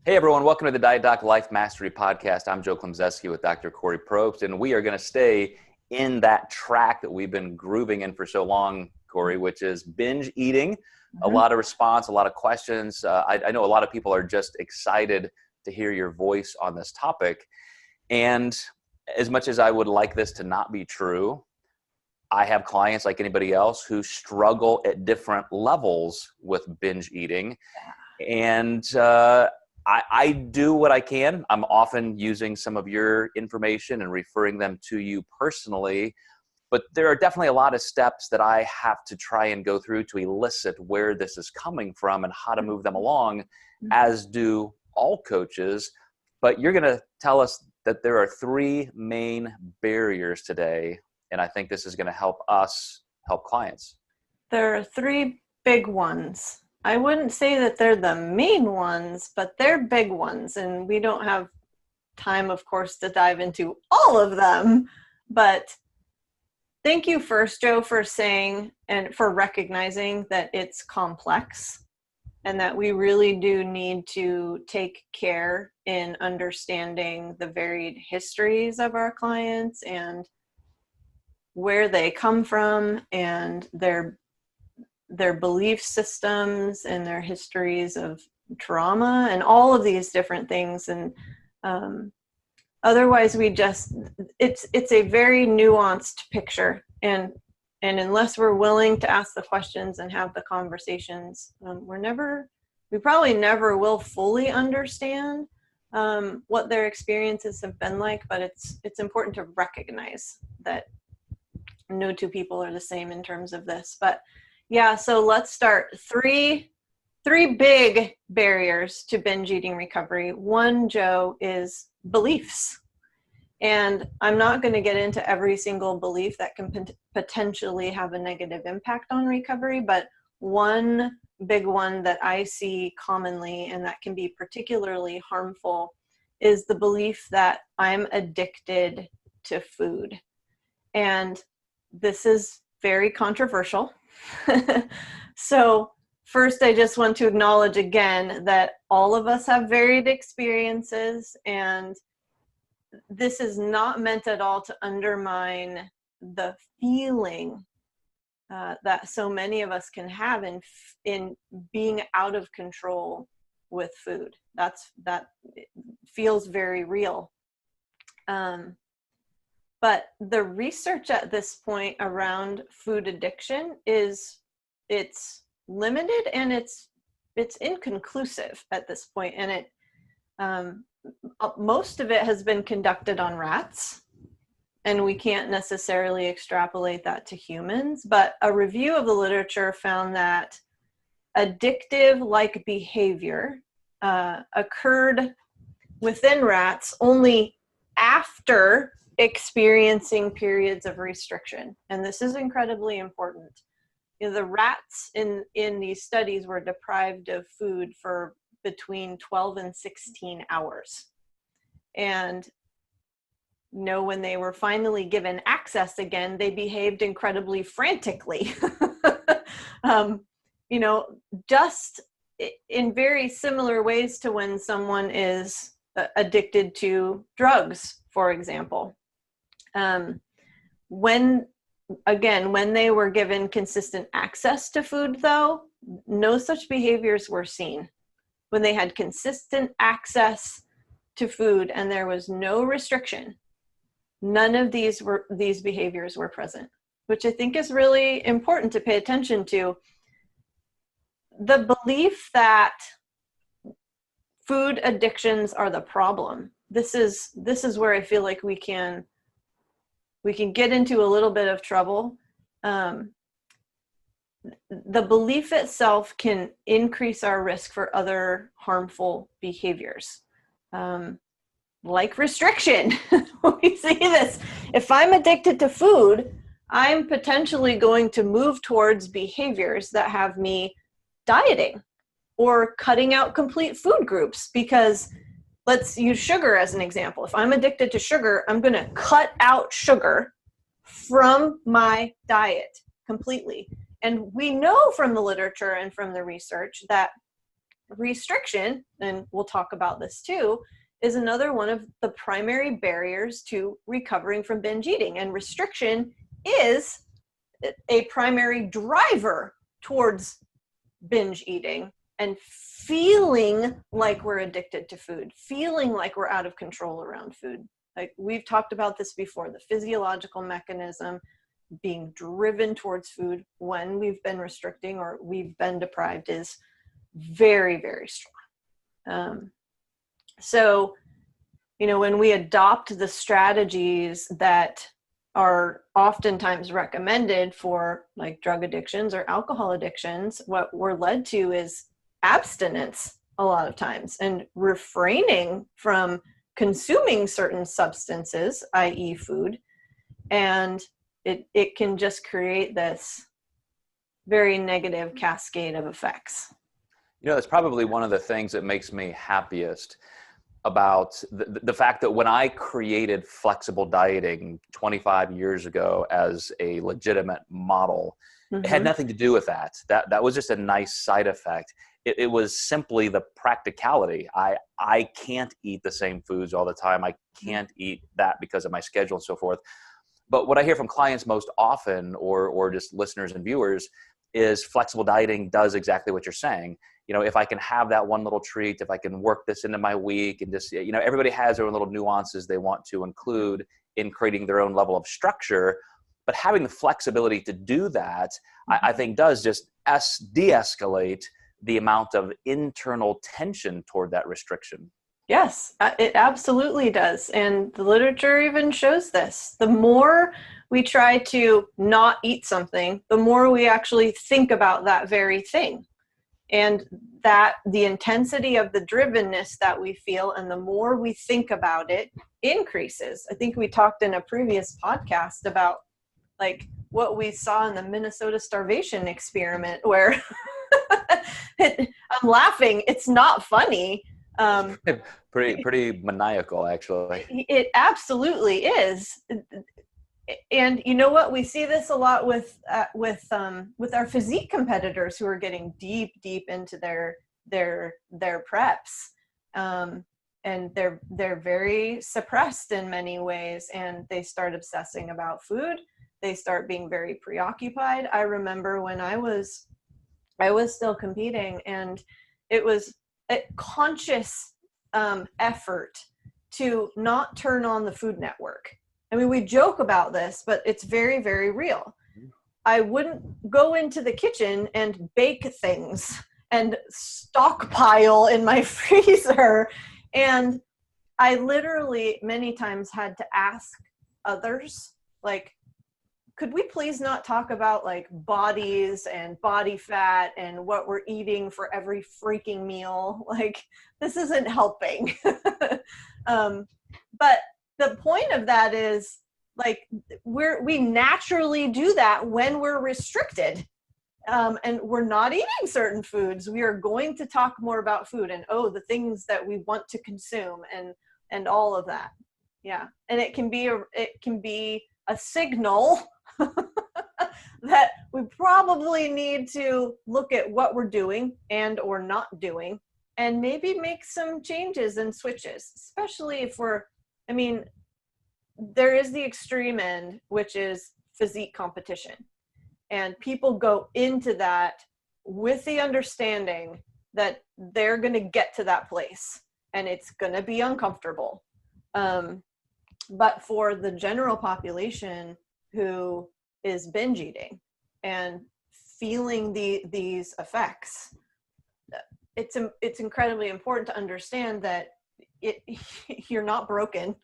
Hey everyone, welcome to the Diet Doc Life Mastery Podcast. I'm Joe Klemczewski with Dr. Kori Propst, and we are going to stay in that track that we've been grooving in for so long, Kori, which is binge eating. A lot of response, a lot of questions. I know a lot of people are just excited to hear your voice on this topic. And as much as I would like this to not be true, I have clients like anybody else who struggle at different levels with binge eating. And I do what I can. I'm often using some of your information and referring them to you personally, but there are definitely a lot of steps that I have to try and go through to elicit where this is coming from and how to move them along, as do all coaches. But you're going to tell us that there are three main barriers today, and I think this is going to help us help clients. There are three big ones. I wouldn't say that they're the main ones, but they're big ones. And we don't have time, of course, to dive into all of them. But thank you first, Joe, for saying and for recognizing that it's complex and that we really do need to take care in understanding the varied histories of our clients and where they come from and their belief systems and their histories of trauma and all of these different things. And otherwise it's a very nuanced picture. And unless we're willing to ask the questions and have the conversations, we probably never will fully understand what their experiences have been like, but it's important to recognize that no two people are the same in terms of this. But yeah, so let's start. Three big barriers to binge eating recovery. One, Joe, is beliefs. And I'm not going to get into every single belief that can potentially have a negative impact on recovery, but one big one that I see commonly and that can be particularly harmful is the belief that I'm addicted to food. And this is very controversial. So first, I just want to acknowledge again that all of us have varied experiences, and this is not meant at all to undermine the feeling that so many of us can have in being out of control with food. That feels very real. But the research at this point around food addiction it's limited and it's inconclusive at this point. And most of it has been conducted on rats, and we can't necessarily extrapolate that to humans. But a review of the literature found that addictive-like behavior occurred within rats only after experiencing periods of restriction. And this is incredibly important. The rats in these studies were deprived of food for between 12 and 16 hours. And when they were finally given access again, they behaved incredibly frantically. Just in very similar ways to when someone is addicted to drugs, for example. When they were given consistent access to food, though, no such behaviors were seen. When they had consistent access to food and there was no restriction, none of these behaviors were present, which I think is really important to pay attention to. The belief that food addictions are the problem. This is where I feel like we can get into a little bit of trouble. The belief itself can increase our risk for other harmful behaviors, like restriction. We see this. If I'm addicted to food, I'm potentially going to move towards behaviors that have me dieting or cutting out complete food groups, because let's use sugar as an example. If I'm addicted to sugar, I'm going to cut out sugar from my diet completely. And we know from the literature and from the research that restriction, and we'll talk about this too, is another one of the primary barriers to recovering from binge eating. And restriction is a primary driver towards binge eating and feeling like we're addicted to food, feeling like we're out of control around food. Like we've talked about this before, the physiological mechanism being driven towards food when we've been restricting or we've been deprived is very, very strong. So, when we adopt the strategies that are oftentimes recommended for like drug addictions or alcohol addictions, what we're led to is abstinence a lot of times and refraining from consuming certain substances, i.e. food. And it can just create this very negative cascade of effects. It's probably one of the things that makes me happiest about the fact that when I created flexible dieting 25 years ago as a legitimate model, it had nothing to do with that. That was just a nice side effect. It was simply the practicality. I can't eat the same foods all the time. I can't eat that because of my schedule and so forth. But what I hear from clients most often, or just listeners and viewers, is flexible dieting does exactly what you're saying. If I can have that one little treat, if I can work this into my week, and just, everybody has their own little nuances they want to include in creating their own level of structure. But having the flexibility to do that, I think does just de-escalate the amount of internal tension toward that restriction. Yes, it absolutely does. And the literature even shows this. The more we try to not eat something, the more we actually think about that very thing. And that the intensity of the drivenness that we feel and the more we think about it increases. I think we talked in a previous podcast about like what we saw in the Minnesota starvation experiment where I'm laughing. It's not funny. Pretty maniacal, actually. It absolutely is. And you know what? We see this a lot with our physique competitors who are getting deep into their preps, and they're very suppressed in many ways, and they start obsessing about food. They start being very preoccupied. I remember when I was still competing, and it was a conscious effort to not turn on the Food Network. I mean, we joke about this, but it's very, very real. I wouldn't go into the kitchen and bake things and stockpile in my freezer. And I literally many times had to ask others, like, could we please not talk about like bodies and body fat and what we're eating for every freaking meal? Like, this isn't helping. But the point of that is like we naturally do that when we're restricted, and we're not eating certain foods. We are going to talk more about food and the things that we want to consume and all of that. Yeah, and it can be a signal that we probably need to look at what we're doing and or not doing, and maybe make some changes and switches, especially if there is the extreme end, which is physique competition. And people go into that with the understanding that they're going to get to that place and it's going to be uncomfortable. But for the general population who is binge eating and feeling these effects, it's incredibly important to understand that you're not broken.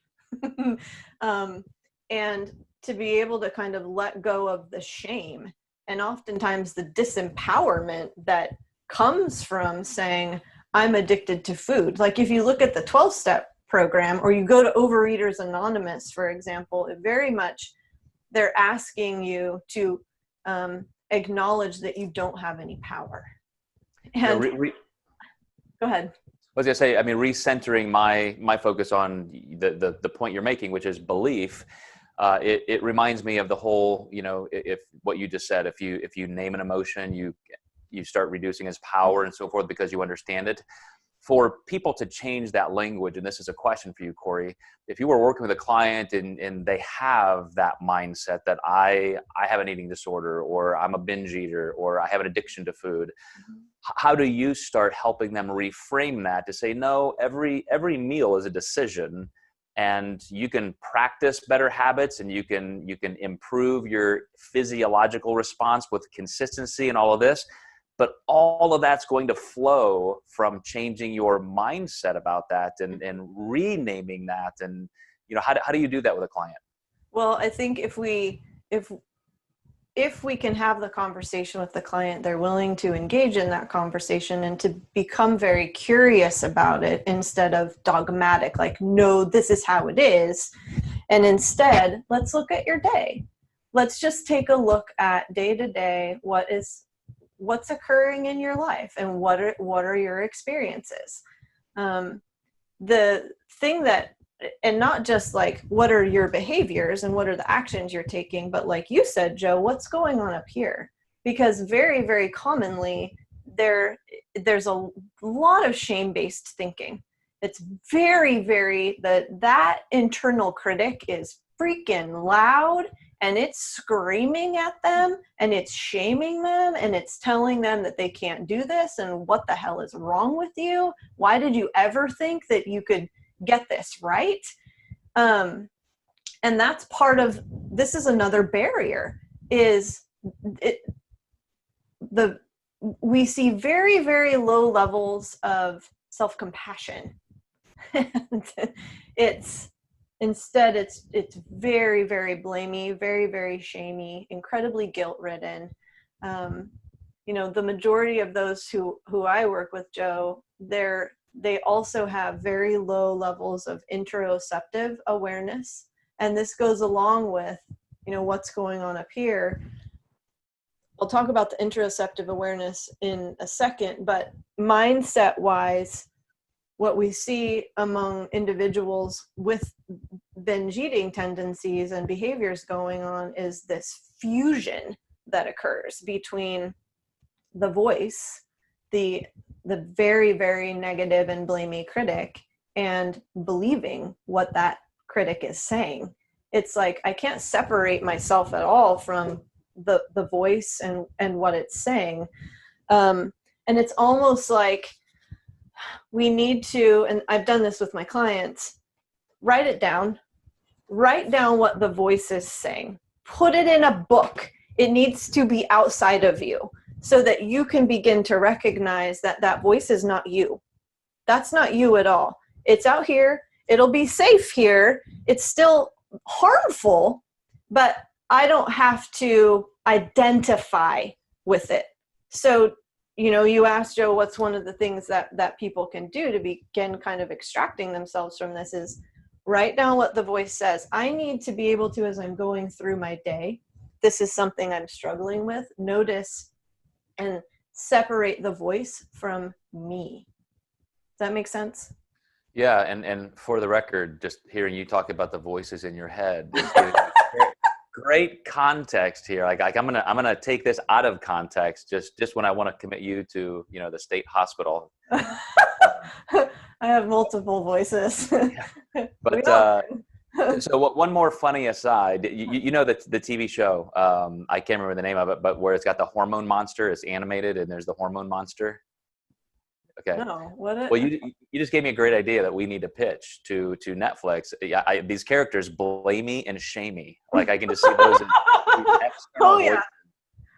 And to be able to kind of let go of the shame and oftentimes the disempowerment that comes from saying, I'm addicted to food. Like if you look at the 12-step program or you go to Overeaters Anonymous, for example, it very much, they're asking you to acknowledge that you don't have any power. And go ahead. I was going to say, I mean, recentering my focus on the point you're making, which is belief. It reminds me of the whole, if what you just said, if you name an emotion, you you start reducing his power and so forth because you understand it. For people to change that language, and this is a question for you, Kori, if you were working with a client and they have that mindset that I have an eating disorder, or I'm a binge eater, or I have an addiction to food, how do you start helping them reframe that to say, no, every meal is a decision, and you can practice better habits, and you can improve your physiological response with consistency and all of this, but all of that's going to flow from changing your mindset about that and renaming that. And, how do you do that with a client? Well, I think if we can have the conversation with the client, they're willing to engage in that conversation and to become very curious about it instead of dogmatic, like, no, this is how it is. And instead, let's look at your day. Let's just take a look at day to day, what's occurring in your life and what are your experiences. The thing that, and not just like, what are your behaviors and what are the actions you're taking, but like you said, Joe, what's going on up here? Because very, very commonly there's a lot of shame-based thinking. It's very, very, that internal critic is freaking loud, and it's screaming at them, and it's shaming them, and it's telling them that they can't do this, and what the hell is wrong with you? Why did you ever think that you could get this right? And that's part of, this is another barrier, we see very, very low levels of self-compassion. Instead, it's very, very blamey, very, very shamey, incredibly guilt-ridden. The majority of those who I work with, Joe, they also have very low levels of interoceptive awareness. And this goes along with, what's going on up here. I'll talk about the interoceptive awareness in a second, but mindset-wise, what we see among individuals with binge eating tendencies and behaviors going on is this fusion that occurs between the voice, the very, very negative and blamey critic, and believing what that critic is saying. It's like, I can't separate myself at all from the voice and what it's saying. And it's almost like we need to, and I've done this with my clients, write it down. Write down what the voice is saying. Put it in a book. It needs to be outside of you so that you can begin to recognize that that voice is not you. That's not you at all. It's out here. It'll be safe here. It's still harmful, but I don't have to identify with it. So, you asked, Joe, what's one of the things that people can do to begin kind of extracting themselves from this is write down what the voice says. I need to be able to, as I'm going through my day, this is something I'm struggling with, notice and separate the voice from me. Does that make sense? Yeah, and for the record, just hearing you talk about the voices in your head, great context here. Like I'm gonna take this out of context just when I want to commit you to the state hospital. I have multiple voices. But so one more funny aside, you know the TV show, I can't remember the name of it, but where it's got the hormone monster, it's animated, and there's the hormone monster. Okay. No, Well, you just gave me a great idea that we need to pitch to Netflix. These characters, Blamey and Shamey. Like I can just see those. Oh yeah.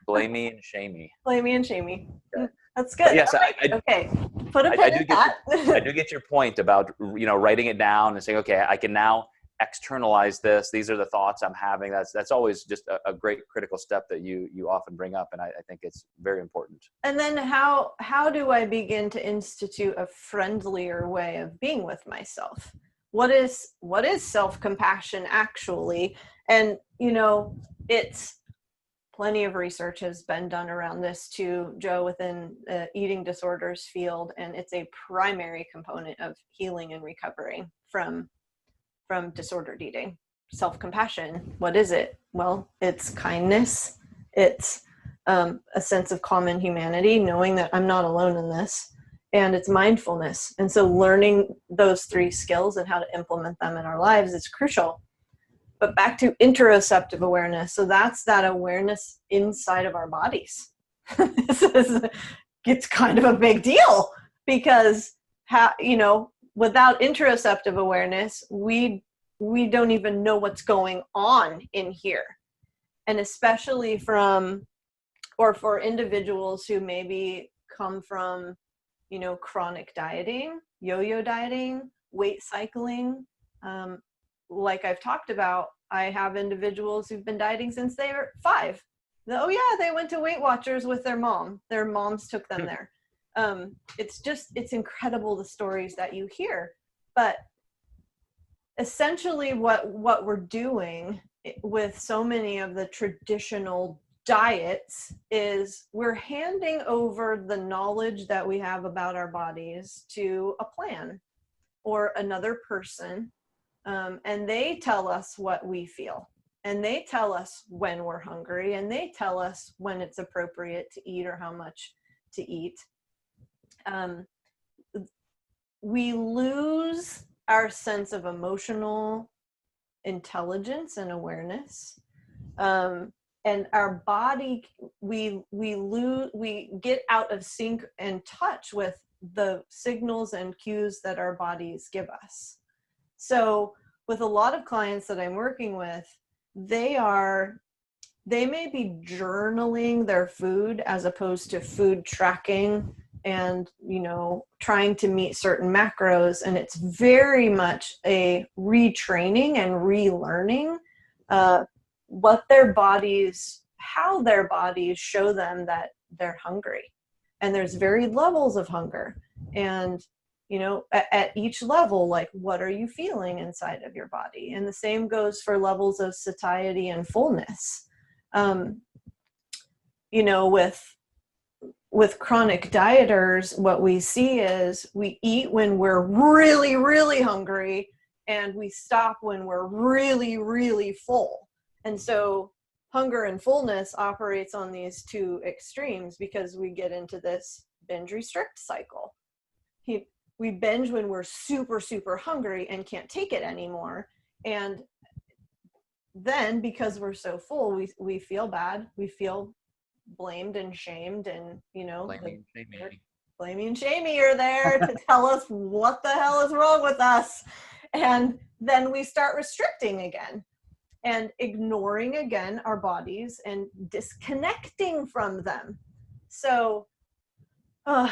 Blamey and Shamey. Blamey and Shamey. Okay. That's good. Yes, okay. Put a pin in that. I do get your point about writing it down and saying, okay, I can now externalize this. These are the thoughts I'm having. That's always just a great critical step that you often bring up, and I think it's very important. And then how do I begin to institute a friendlier way of being with myself? What is self-compassion actually? And it's plenty of research has been done around this too, Joe, within the eating disorders field, and it's a primary component of healing and recovering from disordered eating. Self-compassion, what is it? Well, it's kindness, it's a sense of common humanity, knowing that I'm not alone in this, and it's mindfulness. And so learning those 3 skills and how to implement them in our lives is crucial. But back to interoceptive awareness. So that's that awareness inside of our bodies. It's kind of a big deal, because without interoceptive awareness, we don't even know what's going on in here. And especially for individuals who maybe come from, chronic dieting, yo-yo dieting, weight cycling. Like I've talked about, I have individuals who've been dieting since they were 5. Oh yeah, they went to Weight Watchers with their mom. Their moms took them there. It's incredible, the stories that you hear. But essentially what we're doing with so many of the traditional diets is we're handing over the knowledge that we have about our bodies to a plan or another person, and they tell us what we feel, and they tell us when we're hungry, and they tell us when it's appropriate to eat or how much to eat. We lose our sense of emotional intelligence and awareness. And our body, we get out of sync and touch with the signals and cues that our bodies give us. So with a lot of clients that I'm working with, they may be journaling their food as opposed to food tracking and, trying to meet certain macros. And it's very much a retraining and relearning how their bodies show them that they're hungry. And there's varied levels of hunger. And, at each level, like, what are you feeling inside of your body? And the same goes for levels of satiety and fullness. With chronic dieters, what we see is we eat when we're really, really hungry, and we stop when we're really, really full. And so hunger and fullness operates on these 2 extremes, because we get into this binge restrict cycle. We binge when we're super, super hungry and can't take it anymore. And then because we're so full, we feel bad. We feel blamed and shamed, and blaming and shaming are there to tell us what the hell is wrong with us. And then we start restricting again and ignoring again our bodies and disconnecting from them. So can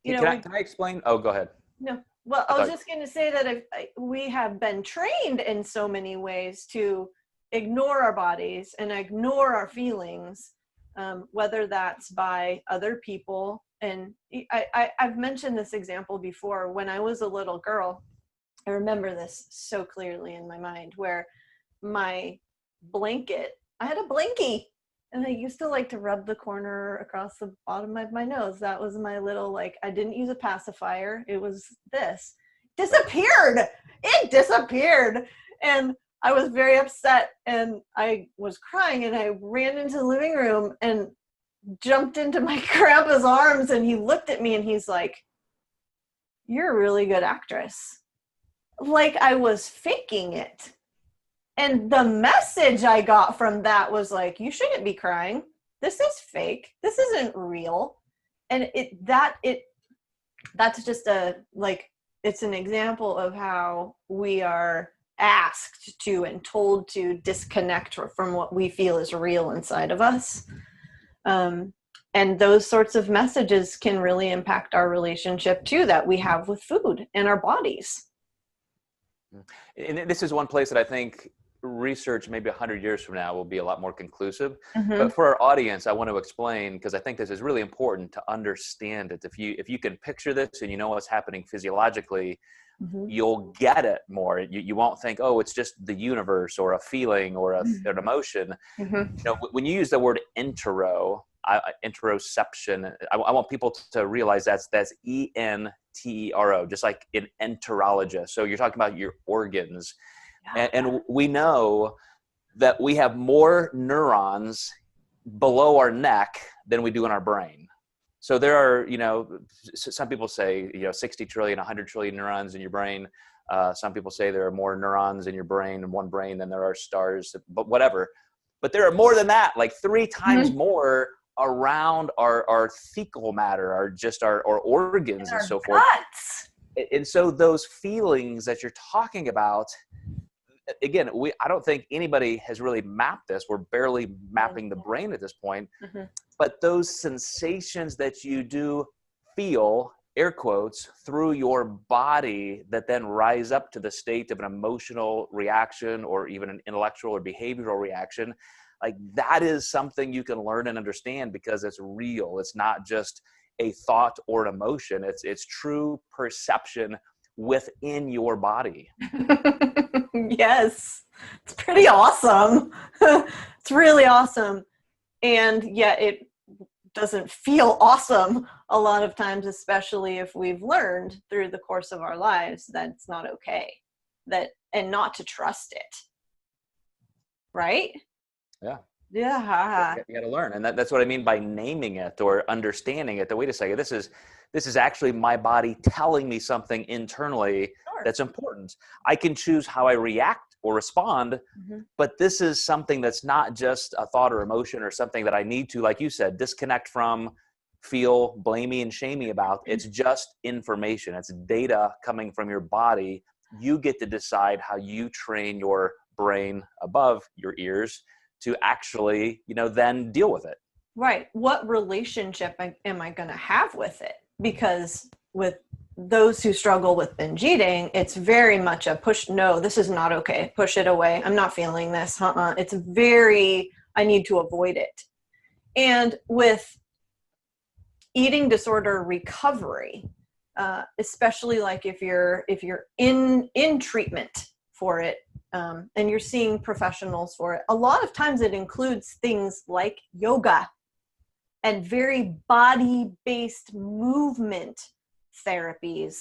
I explain? Oh, go ahead. No, well, I was just going to say that we have been trained in so many ways to ignore our bodies and ignore our feelings, whether that's by other people. And I've mentioned this example before. When I was a little girl, I remember this so clearly in my mind, where my blanket, I had a blankie, and I used to like to rub the corner across the bottom of my nose. That was my little, I didn't use a pacifier. It was this. Disappeared. It disappeared. And I was very upset, and I was crying, and I ran into the living room and jumped into my grandpa's arms, and he looked at me and he's like, "You're a really good actress." Like I was faking it. And the message I got from that was like, you shouldn't be crying. This is fake. This isn't real. And that's just it's an example of how we are asked to and told to disconnect from what we feel is real inside of us. And those sorts of messages can really impact our relationship too, that we have with food and our bodies. And this is one place that I think research maybe 100 years from now will be a lot more conclusive. Mm-hmm. But for our audience, I want to explain, because I think this is really important to understand it. If you can picture this and you know what's happening physiologically, mm-hmm. you'll get it more. You won't think, oh, it's just the universe or a feeling or an emotion. Mm-hmm. When you use the word interoception, I want people to realize that's ENTERO, just like an enterologist. So you're talking about your organs. And we know that we have more neurons below our neck than we do in our brain. So there are, you know, some people say, you know, 60 trillion, 100 trillion neurons in your brain. Some people say there are more neurons in your brain, in one brain, than there are stars, but whatever. But there are more than that, like 3 times more around our fecal matter, our organs and so forth. And so those feelings that you're talking about, again, I don't think anybody has really mapped this. We're barely mapping the brain at this point. But those sensations that you do feel, air quotes, through your body that then rise up to the state of an emotional reaction or even an intellectual or behavioral reaction, like that is something you can learn and understand because it's real. It's not just a thought or an emotion. It's true perception within your body. Yes, it's pretty awesome. It's really awesome. And yet it doesn't feel awesome a lot of times, especially if we've learned through the course of our lives that it's not okay, and not to trust it. Right? Yeah. Yeah. You got to learn. And that's what I mean by naming it or understanding it. That, wait a second, this is actually my body telling me something internally that's important. I can choose how I react or respond, but this is something that's not just a thought or emotion or something that I need to, like you said, disconnect from, feel blamey and shamey about. It's just information. It's data coming from your body. You get to decide how you train your brain above your ears to actually, you know, then deal with it. Right. What relationship am I going to have with it? Because with those who struggle with binge eating, it's very much a push. No, this is not okay. Push it away. I'm not feeling this. It's very, I need to avoid it. And with eating disorder recovery, especially like if you're in treatment for it, and you're seeing professionals for it, a lot of times it includes things like yoga and very body-based movement therapies,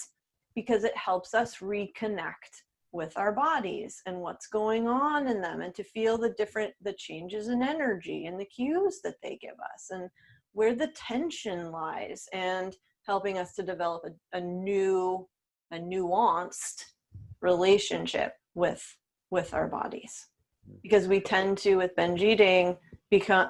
because it helps us reconnect with our bodies and what's going on in them, and to feel the changes in energy and the cues that they give us and where the tension lies, and helping us to develop a nuanced relationship with our bodies. Because we tend to, with binge eating,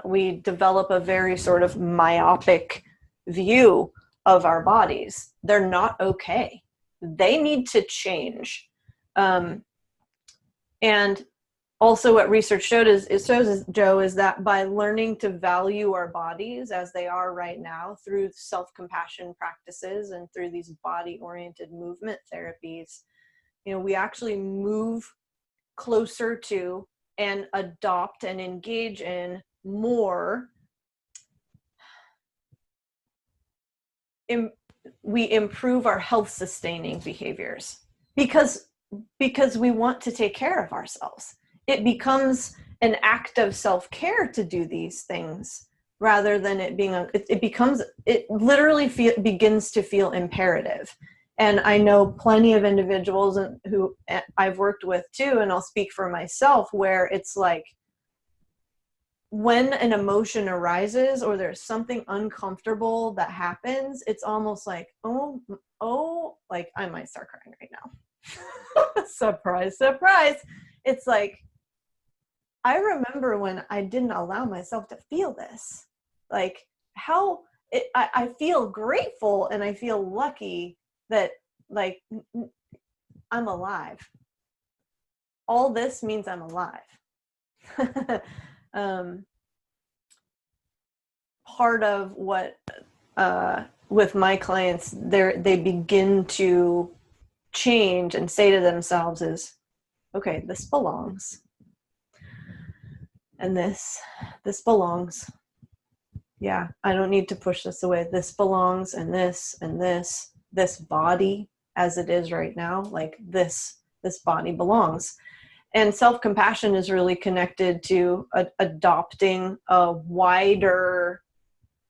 we develop a very sort of myopic view of our bodies. They're not okay. They need to change. And also what research shows, Joe, is that by learning to value our bodies as they are right now through self-compassion practices and through these body-oriented movement therapies, you know, we actually move closer to and adopt and engage in more. We improve our health sustaining behaviors because we want to take care of ourselves. It becomes an act of self-care to do these things rather than it being it literally begins to feel imperative. And I know plenty of individuals who I've worked with too, and I'll speak for myself, where it's like when an emotion arises or there's something uncomfortable that happens, it's almost like, oh, like I might start crying right now. Surprise, surprise. It's like, I remember when I didn't allow myself to feel this, like I feel grateful and I feel lucky that like I'm alive. All this means I'm alive. Part of what with my clients, they begin to change and say to themselves is, okay, this belongs, and this belongs. Yeah, I don't need to push this away. This belongs, and this body as it is right now, like this body belongs. And self-compassion is really connected to adopting a wider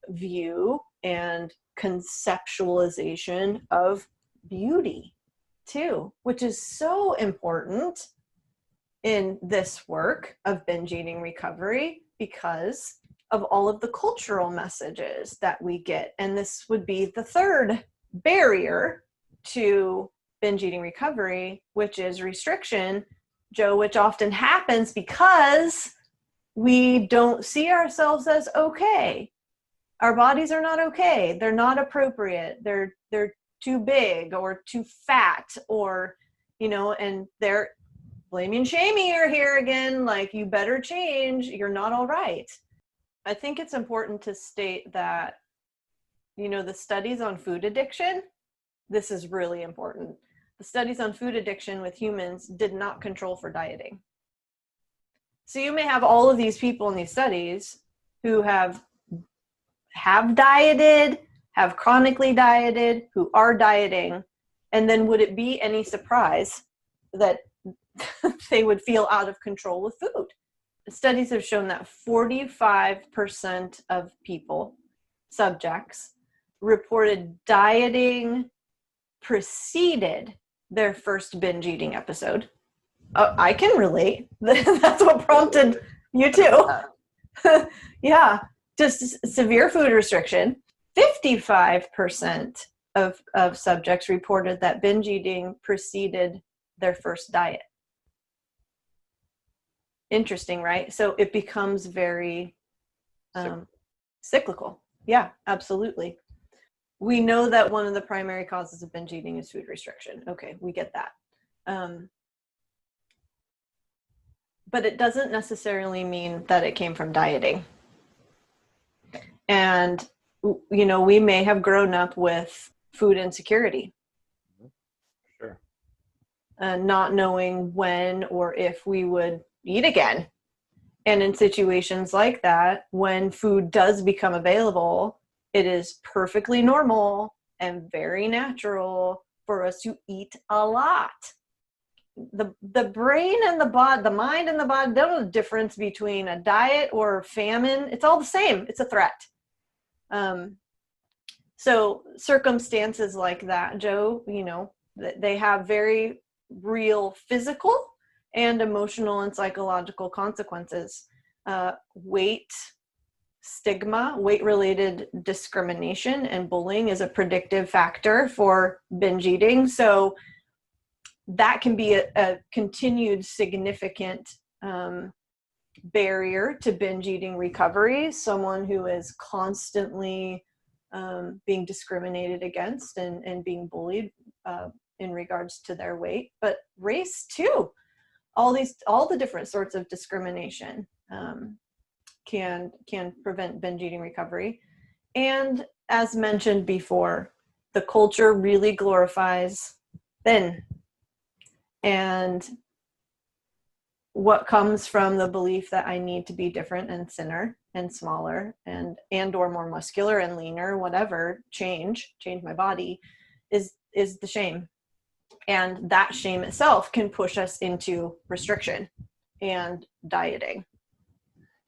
view and conceptualization of beauty too, which is so important in this work of binge eating recovery, because of all of the cultural messages that we get. And this would be the third barrier to binge eating recovery, which is restriction, Joe, which often happens because we don't see ourselves as okay. Our bodies are not okay. They're not appropriate. They're too big or too fat, or, and they're blaming shaming are here again. Like, you better change. You're not all right. I think it's important to state that, the studies on food addiction, this is really important. The studies on food addiction with humans did not control for dieting. So you may have all of these people in these studies who have dieted, have chronically dieted, who are dieting, and then would it be any surprise that they would feel out of control with food? Studies have shown that 45% of subjects, reported dieting preceded their first binge eating episode. I can relate. That's what prompted you too. Yeah, just severe food restriction. 55% of subjects reported that binge eating preceded their first diet. Interesting, right? So it becomes very cyclical. Yeah, absolutely. We know that one of the primary causes of binge eating is food restriction. Okay, we get that. But it doesn't necessarily mean that it came from dieting. And, we may have grown up with food insecurity. Sure. Not knowing when or if we would eat again. And in situations like that, when food does become available, it is perfectly normal and very natural for us to eat a lot. The brain and the mind and the body, don't know the difference between a diet or famine. It's all the same. It's a threat. So circumstances like that, Joe, they have very real physical and emotional and psychological consequences. Weight stigma, weight-related discrimination and bullying is a predictive factor for binge eating. So that can be a continued significant barrier to binge eating recovery. Someone who is constantly being discriminated against and being bullied in regards to their weight, but race too. All the different sorts of discrimination can prevent binge eating recovery. And as mentioned before, the culture really glorifies thin. And what comes from the belief that I need to be different and thinner and smaller and or more muscular and leaner, whatever, change my body is the shame. And that shame itself can push us into restriction and dieting.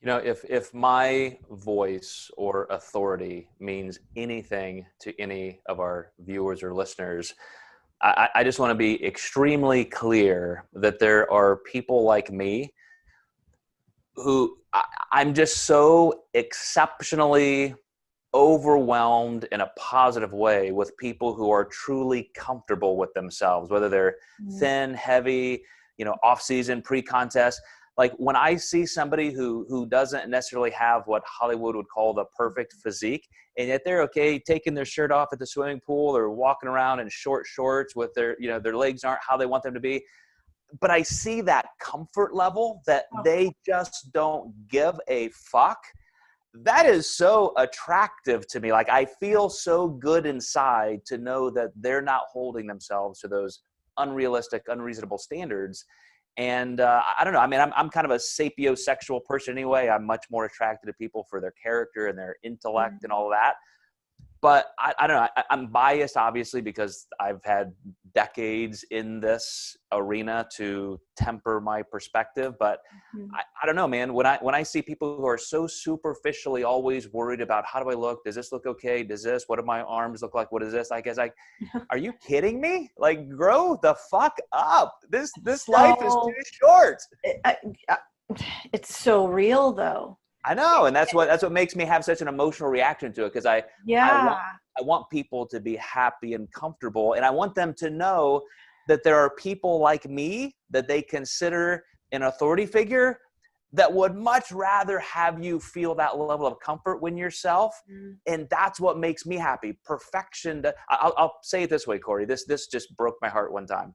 If my voice or authority means anything to any of our viewers or listeners, I just want to be extremely clear that there are people like me who I'm just so exceptionally overwhelmed in a positive way with people who are truly comfortable with themselves, whether they're thin, heavy, off season, pre-contest. Like when I see somebody who doesn't necessarily have what Hollywood would call the perfect physique, and yet they're okay taking their shirt off at the swimming pool or walking around in short shorts with their legs aren't how they want them to be. But I see that comfort level that they just don't give a fuck. That is so attractive to me. Like I feel so good inside to know that they're not holding themselves to those unrealistic, unreasonable standards. And I don't know. I mean, I'm kind of a sapiosexual person anyway. I'm much more attracted to people for their character and their intellect and all of that. But I don't know. I'm biased, obviously, because I've had decades in this arena to temper my perspective. But I don't know, man. When I see people who are so superficially always worried about how do I look? Does this look okay? What do my arms look like? What is this? I guess are you kidding me? Like, grow the fuck up. This life is too short. It's so real, though. I know. And that's what makes me have such an emotional reaction to it. Cause I want people to be happy and comfortable. And I want them to know that there are people like me that they consider an authority figure that would much rather have you feel that level of comfort within yourself. And that's what makes me happy. Perfection. I'll say it this way, Kori, this just broke my heart one time.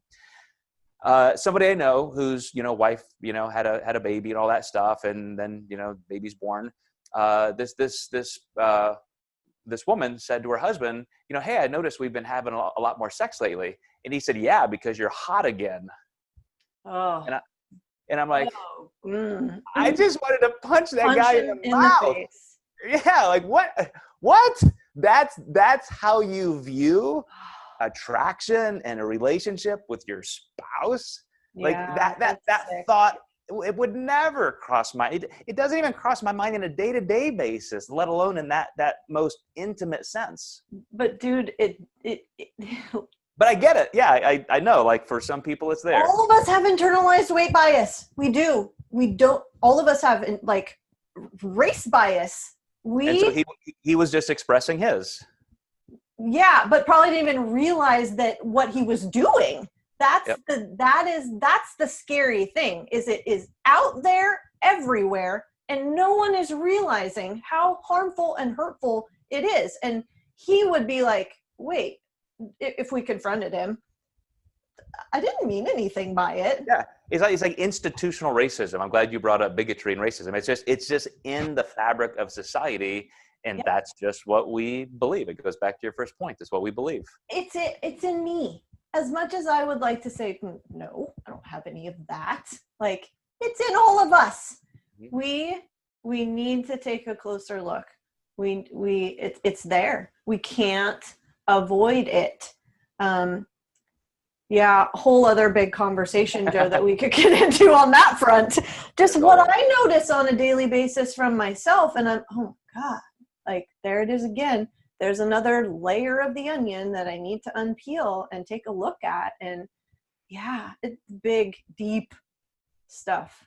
Somebody I know whose, wife, had a baby and all that stuff. And then, baby's born. This woman said to her husband, hey, I noticed we've been having a lot more sex lately. And he said, yeah, because you're hot again. Oh. And I'm like, I just wanted to punch that guy in the mouth. Face. Yeah, like what? That's how you view attraction and a relationship with your spouse. Like that thought, it would never cross it doesn't even cross my mind in a day-to-day basis, let alone in that most intimate sense. But dude, But I get it. Yeah, I know. Like for some people, it's there. All of us have internalized weight bias. We do. We don't. All of us have like race bias. And so he was just expressing his. Yeah, but probably didn't even realize that what he was doing. That's the scary thing. Is it is out there everywhere, and no one is realizing how harmful and hurtful it is. And he would be like, "Wait." If we confronted him, I didn't mean anything by it. Yeah, it's like institutional racism. I'm glad you brought up bigotry and racism. It's just in the fabric of society, and that's just what we believe. It goes back to your first point. It's what we believe. It's in me. As much as I would like to say, no, I don't have any of that. Like, it's in all of us. We need to take a closer look. It's there. We can't avoid it. Whole other big conversation, Joe, that we could get into on that front. Just what I notice on a daily basis from myself, and I'm, oh my God, like there it is again. There's another layer of the onion that I need to unpeel and take a look at. And it's big, deep stuff.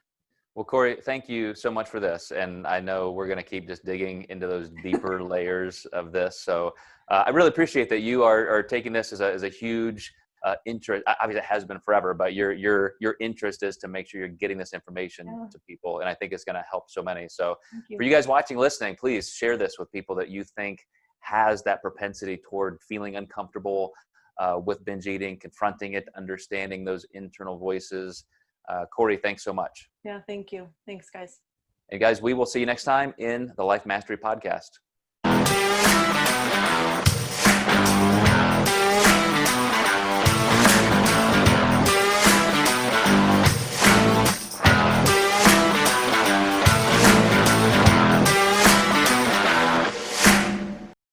Well, Kori, thank you so much for this. And I know we're going to keep just digging into those deeper layers of this. So I really appreciate that you are taking this as a huge interest. Obviously, it has been forever, but your interest is to make sure you're getting this information to people. And I think it's going to help so many. So for you guys watching, listening, please share this with people that you think has that propensity toward feeling uncomfortable with binge eating, confronting it, understanding those internal voices. Kori, thanks so much. Yeah, thank you. Thanks, guys. And guys, we will see you next time in the Life Mastery Podcast.